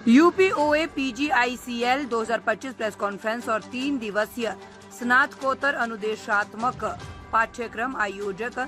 यूपीओए पीजीआईसीएल 2025 press conference और 3 दिवसीय स्नातकोत्तर अनुदेशात्मक पाठ्यक्रम आयोजक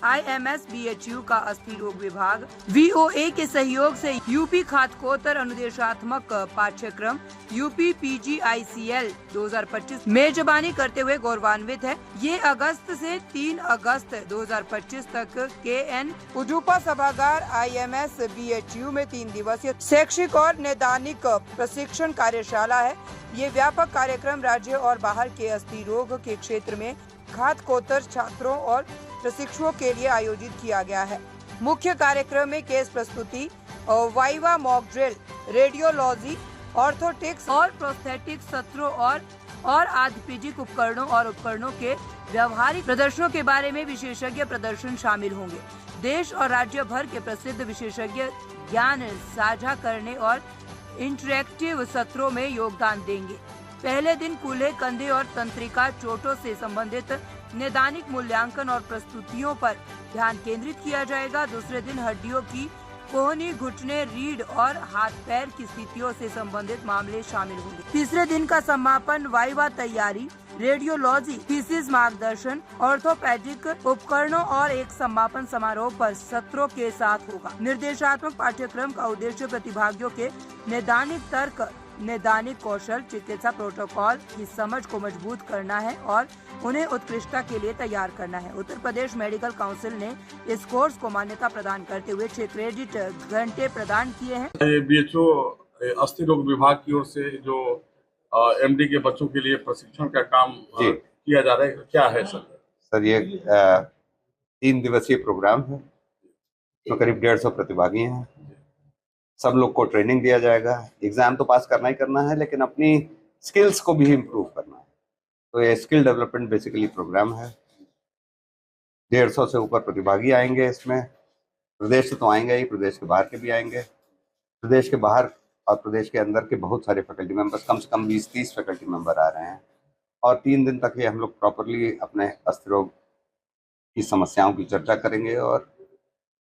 आईएमएस बीएचयू का अस्थि रोग विभाग वीओए के सहयोग से यूपी खातकोत्तर अनुदेशात्मक पाठ्यक्रम यूपी पीजीआईसीएल 2025 मेजबानी करते हुए गौरवान्वित है। ये अगस्त से 3 अगस्त 2025 तक केएन उजुपा सभागार आईएमएस बीएचयू में 3 दिवसीय शैक्षिक और नैदानिक प्रशिक्षण कार्यशाला है। ये व्यापक कार्यक्रम राज्य और बाहर के अस्थि रोग के क्षेत्र में खातकोत्तर छात्रों और प्रशिक्षुओं के लिए आयोजित किया गया है। मुख्य कार्यक्रम में केस प्रस्तुति, viva mock drill, radiology, orthotics और प्रोस्थेटिक्स सत्रों और आर्थोपेडिक उपकरणों और उपकरणों के व्यवहारिक प्रदर्शनों के बारे में विशेषज्ञ प्रदर्शन शामिल होंगे। देश और राज्य भर के प्रसिद्ध विशेषज्ञ ज्ञान साझा करने और इंटरैक्टिव सत्रों में योगदान देंगे। पहले दिन कूल्हे, कंधे और तंत्रिका चोटों से संबंधित नैदानिक मूल्यांकन और प्रस्तुतियों पर ध्यान केंद्रित किया जाएगा। दूसरे दिन हड्डियों की कोहनी, घुटने, रीढ़ और हाथ पैर की स्थितियों से संबंधित मामले शामिल होंगे। तीसरे दिन का समापन वाइवा तैयारी, रेडियोलॉजी, थीसिस मार्गदर्शन, ऑर्थोपेडिक उपकरणों और एक समापन समारोह पर सत्रों के साथ होगा। निर्देशात्मक पाठ्यक्रम का उद्देश्य प्रतिभागियों के नैदानिक तर्क, नैदानिक कौशल, चिकित्सा प्रोटोकॉल की समझ को मजबूत करना है और उन्हें उत्कृष्टता के लिए तैयार करना है। उत्तर प्रदेश मेडिकल काउंसिल ने इस कोर्स को मान्यता प्रदान करते हुए 6 क्रेडिट घंटे प्रदान किए हैं। बीएचओ अस्थि रोग विभाग की ओर से जो एमडी के बच्चों के लिए प्रशिक्षण का काम किया जा रहा है, क्या है सर? ये 3 दिवसीय प्रोग्राम है, तो करीब 150 प्रतिभागी हैं। सब लोग को ट्रेनिंग दिया जाएगा। एग्जाम तो पास करना ही करना है, लेकिन अपनी स्किल्स को भी इम्प्रूव करना है। तो ये स्किल डेवलपमेंट बेसिकली प्रोग्राम है। 150 से ऊपर प्रतिभागी आएंगे इसमें। प्रदेश से तो आएंगे ही, प्रदेश के बाहर के भी आएंगे। प्रदेश के बाहर और प्रदेश के अंदर के बहुत सारे फैकल्टी मेंबर्स, कम से कम 20-30 फैकल्टी मेंबर आ रहे हैं। और 3 दिन तक ये हम लोग प्रॉपरली अपने अस्थि रोग की समस्याओं की चर्चा करेंगे और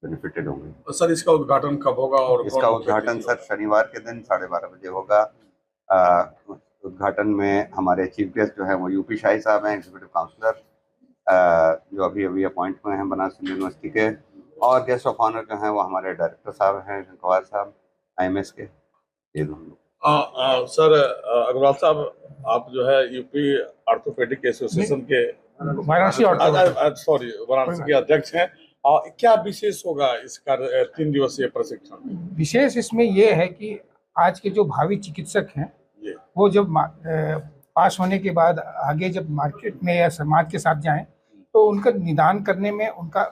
बेनिफिटेड होंगे। सर, इसका उद्घाटन कब होगा? और इसका उद्घाटन सर शनिवार के दिन 12:30 बजे होगा। उद्घाटन में हमारे चीफ गेस्ट जो है वो यूपी शाही साहब हैं, एग्जीक्यूटिव काउंसलर, जो अभी अपॉइंट हुए हैं बनारस हिंदू यूनिवर्सिटी के। और गेस्ट ऑफ ऑनर जो हैं वो हमारे डायरेक्टर साहब हैं, शंकरवार साहब, आईएमएस के। ये दोनों सर, अग्रवाल साहब, आप जो है यूपी ऑर्थोपेडिक एसोसिएशन के वाराणसी के अध्यक्ष हैं। क्या विशेष होगा इसका 3 दिवसीय प्रशिक्षण? विशेष इसमें यह है कि आज के जो भावी चिकित्सक हैं वो जब पास होने के बाद आगे जब मार्केट में या समाज के साथ जाएं तो उनका निदान करने में उनका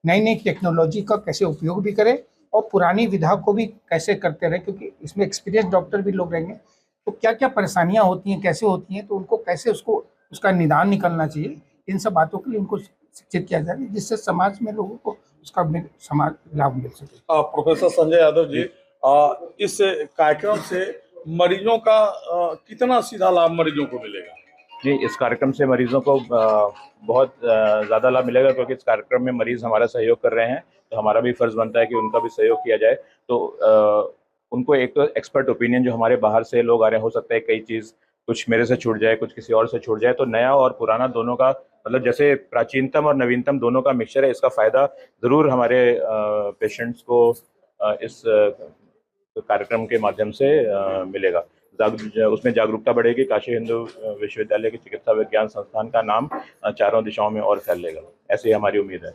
नई नई टेक्नोलॉजी का कैसे उपयोग भी करें और पुरानी विधा को भी कैसे करते रहे, क्योंकि इसमें एक्सपीरियंस डॉक्टर भी लोग रहेंगे। तो क्या क्या परेशानियां होती हैं, कैसे होती हैं, तो उनको कैसे उसका निदान निकलना चाहिए, इन सब बातों के लिए उनको शिक्षित किया जाए, जिससे समाज में लोगों को उसका समाज लाभ मिल सके। प्रोफेसर संजय यादव जी, इस कार्यक्रम से मरीजों का कितना सीधा लाभ मरीजों को मिलेगा? जी, इस कार्यक्रम से मरीजों को बहुत ज़्यादा लाभ मिलेगा, क्योंकि इस कार्यक्रम में मरीज हमारा सहयोग कर रहे हैं, तो हमारा भी फर्ज बनता है कि उनका भी सहयोग किया जाए। तो उनको एक तो एक्सपर्ट ओपिनियन जो हमारे बाहर से लोग आ रहे हैं, हो सकता है कई चीज़ कुछ मेरे से छूट जाए, कुछ किसी और से छूट जाए, तो नया और पुराना दोनों का, मतलब जैसे प्राचीनतम और नवीनतम दोनों का मिक्सचर है, इसका फ़ायदा ज़रूर हमारे पेशेंट्स को इस कार्यक्रम के माध्यम से मिलेगा। उसमें जागरूकता बढ़ेगी। काशी हिंदू विश्वविद्यालय के चिकित्सा विज्ञान संस्थान का नाम चारों दिशाओं में और फैलेगा, ऐसी हमारी उम्मीद है।